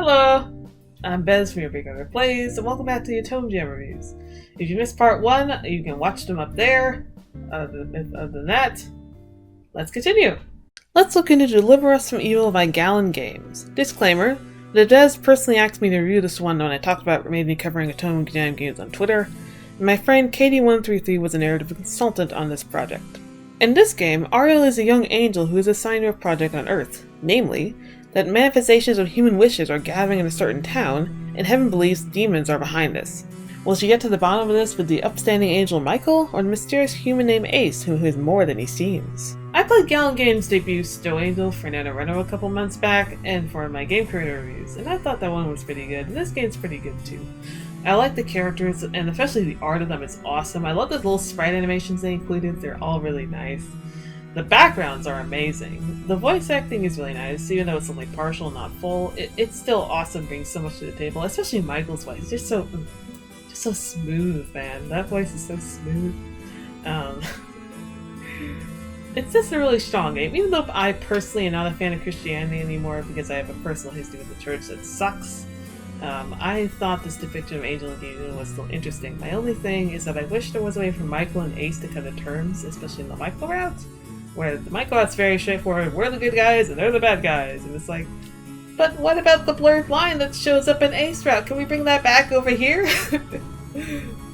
Hello, I'm Bez from your Big Brother Plays, and welcome back to the Otome Jam reviews. If you missed part 1, you can watch them up there. Other than that, let's continue. Let's look into Deliver Us from Evil by Gallon Games. Disclaimer, the Des personally asked me to review this one when I talked about maybe covering Otome Jam games on Twitter, and my friend Katie133 was a narrative consultant on this project. In this game, Ariel is a young angel who is assigned to a project on Earth, namely, that manifestations of human wishes are gathering in a certain town, and Heaven believes demons are behind this. Will she get to the bottom of this with the upstanding angel Michael, or the mysterious human named Ace, who is more than he seems? I played Gallon Games' debut Stow Angel for NaNoRenO a couple months back, and for my game creator reviews, and I thought that one was pretty good, and this game's pretty good too. I like the characters, and especially the art of them is awesome. I love the little sprite animations they included, they're all really nice. The backgrounds are amazing. The voice acting is really nice, even though it's only partial, not full. It's still awesome, brings so much to the table, especially Michael's voice. Just so smooth, man. That voice is so smooth. It's just a really strong game, even though I personally am not a fan of Christianity anymore because I have a personal history with the church that sucks. I thought this depiction of angel and demon was still interesting. My only thing is that I wish there was a way for Michael and Ace to come to terms, especially in the Michael route. Where the Michael route is very straightforward, we're the good guys and they're the bad guys, and it's like, but what about the blurred line that shows up in Ace route? Can we bring that back over here?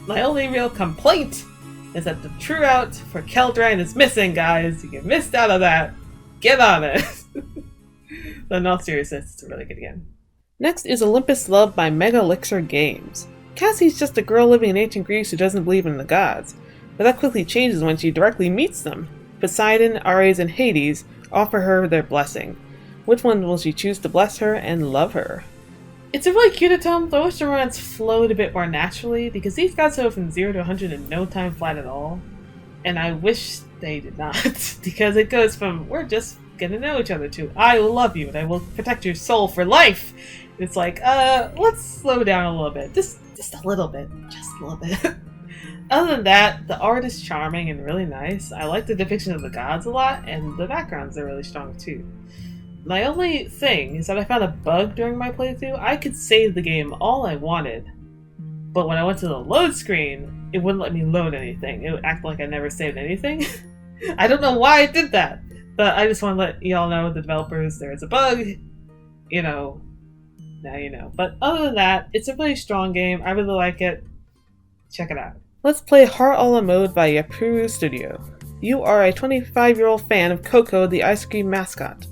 My only real complaint is that the true route for Keldrine is missing, guys. You get missed out of that. Get on it. But in all seriousness, it's a really good game. Next is Olympus Love by Mega Elixir Games. Cassie's just a girl living in ancient Greece who doesn't believe in the gods, but that quickly changes when she directly meets them. Poseidon, Ares, and Hades offer her their blessing. Which one will she choose to bless her and love her? It's a really cute Otome, though I wish the romance flowed a bit more naturally, because these gods go from 0 to 100 in no time flat at all. And I wish they did not, because it goes from, we're just gonna know each other, to, I will love you and I will protect your soul for life. It's like, let's slow down a little bit. Just a little bit. Just a little bit. Other than that, the art is charming and really nice. I like the depiction of the gods a lot, and the backgrounds are really strong too. My only thing is that I found a bug during my playthrough. I could save the game all I wanted, but when I went to the load screen, it wouldn't let me load anything. It would act like I never saved anything. I don't know why it did that, but I just want to let y'all know, the developers, there is a bug. You know, now you know. But other than that, it's a really strong game. I really like it. Check it out. Let's play Heart a la Mode by Yapuru Studio. You are a 25-year-old fan of Coco, the ice cream mascot.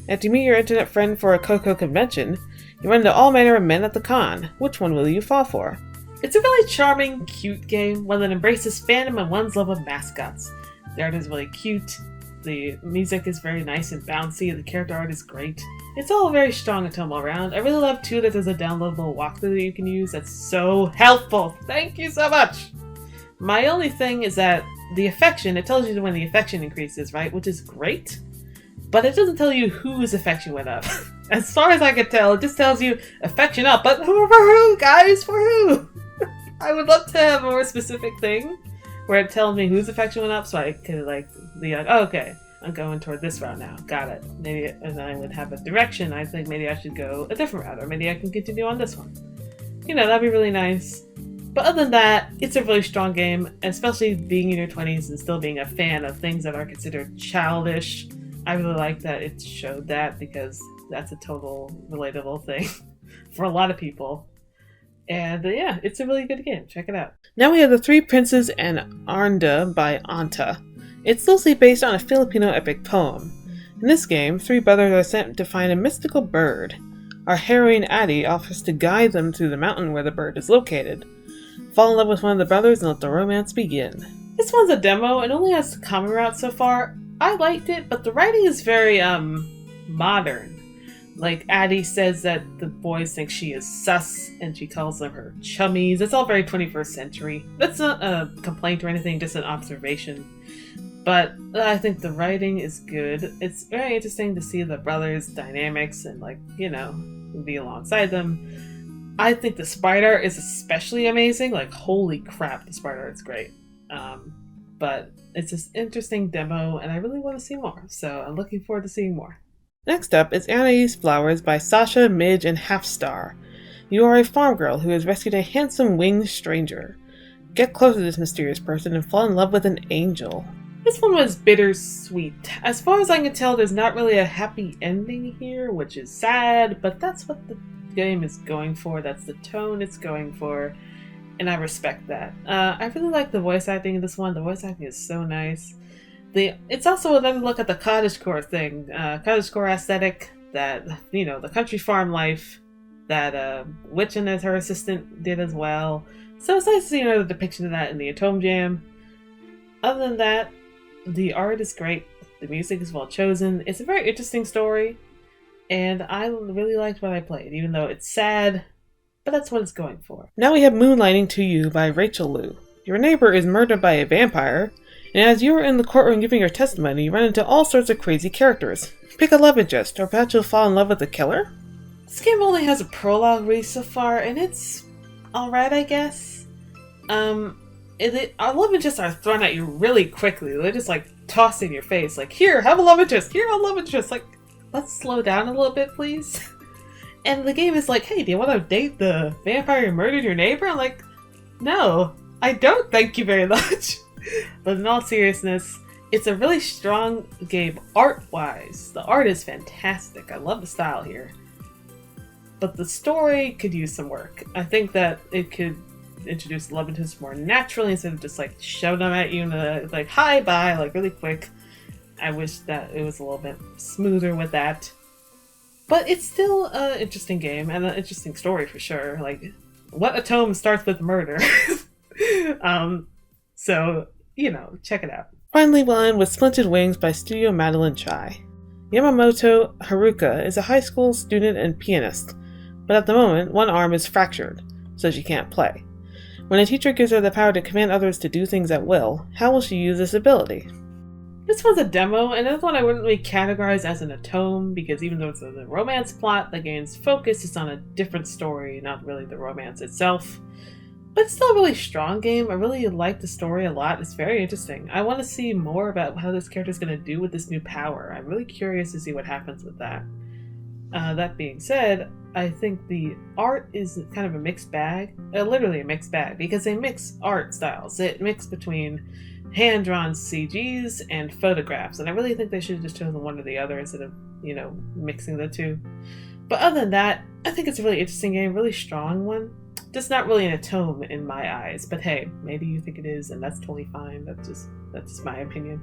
After you meet your internet friend for a Coco convention, you run into all manner of men at the con. Which one will you fall for? It's a really charming, cute game, one that embraces fandom and one's love of mascots. The art is really cute, the music is very nice and bouncy, the character art is great. It's all very strong Otome all around. I really love too that there's a downloadable walkthrough that you can use. That's so helpful. Thank you so much! My only thing is that the affection, it tells you when the affection increases, right? Which is great, but it doesn't tell you whose affection went up. As far as I can tell, it just tells you affection up, but for who, guys? For who? I would love to have a more specific thing where it tells me whose affection went up, so I could be like, oh, okay, I'm going toward this route now. Got it. Maybe, and I would have a direction. I think maybe I should go a different route, or maybe I can continue on this one. You know, that'd be really nice. But other than that, it's a really strong game, especially being in your 20s and still being a fan of things that are considered childish. I really like that it showed that, because that's a total relatable thing for a lot of people. And yeah, it's a really good game. Check it out. Now we have The Three Princes and Arnda by Anta. It's loosely based on a Filipino epic poem. In this game, 3 brothers are sent to find a mystical bird. Our heroine Addie offers to guide them to the mountain where the bird is located. Fall in love with one of the brothers and let the romance begin. This one's a demo and only has the common route so far. I liked it, but the writing is very, modern. Like, Addie says that the boys think she is sus, and she calls them her chummies. It's all very 21st century. That's not a complaint or anything, just an observation. But I think the writing is good. It's very interesting to see the brothers' dynamics and, like, you know, be alongside them. I think the sprite art is especially amazing. Like, holy crap, the sprite art is great. But it's this interesting demo, and I really want to see more. So I'm looking forward to seeing more. Next up is Annie's Flowers by Sasha, Midge, and Halfstar. You are a farm girl who has rescued a handsome winged stranger. Get close to this mysterious person and fall in love with an angel. This one was bittersweet. As far as I can tell, there's not really a happy ending here, which is sad, but that's what the game is going for. That's the tone it's going for, and I respect that. I really like the voice acting in this one. The voice acting is so nice. It's also another look at the cottagecore thing, cottagecore aesthetic, that, you know, the country farm life that Witch and her assistant did as well. So it's nice to see another depiction of that in the Otome Jam. Other than that, the art is great, the music is well chosen, it's a very interesting story, and I really liked what I played, even though it's sad, but that's what it's going for. Now we have Moonlighting to You by Rachel Liu. Your neighbor is murdered by a vampire, and as you are in the courtroom giving your testimony, you run into all sorts of crazy characters. Pick a love interest, or perhaps you'll fall in love with the killer? This game only has a prologue released so far, and it's alright, I guess. Our love interests are thrown at you really quickly. They're just like tossed in your face, like, here, have a love interest, here, a love interest. Like, let's slow down a little bit, please. And the game is like, hey, do you want to date the vampire who murdered your neighbor? I'm like, no, I don't, thank you very much. But in all seriousness, it's a really strong game art-wise. The art is fantastic. I love the style here. But the story could use some work. I think that it could introduce love interest more naturally instead of just like shove them at you and like, hi, bye, like really quick. I wish that it was a little bit smoother with that. But it's still an interesting game and an interesting story for sure. Like, what Otome starts with murder. So, you know, check it out. Finally, we'll end with Splinted Wings by Studio Madeline Chai. Yamamoto Haruka is a high school student and pianist, but at the moment, one arm is fractured, so she can't play. When a teacher gives her the power to command others to do things at will, how will she use this ability? This one's a demo, and this one I wouldn't really categorize as an Otome, because even though it's a romance plot, the game's focus is on a different story, not really the romance itself. But it's still a really strong game. I really like the story a lot. It's very interesting. I want to see more about how this character is going to do with this new power. I'm really curious to see what happens with that. That being said, I think the art is kind of a mixed bag. Literally a mixed bag, because they mix art styles. It mixes between hand-drawn CGs and photographs, and I really think they should have just chosen one or the other instead of, you know, mixing the two. But other than that, I think it's a really interesting game, really strong one. Just not really an Otome in my eyes, but hey, maybe you think it is, and that's totally fine. That's just my opinion.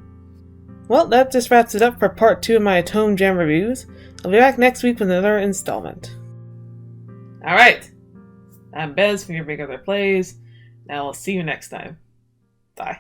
Well, that just wraps it up for part 2 of my Otome Jam reviews. I'll be back next week with another installment. Alright, I'm Bez from your Big Other Plays. Now I'll see you next time. Bye.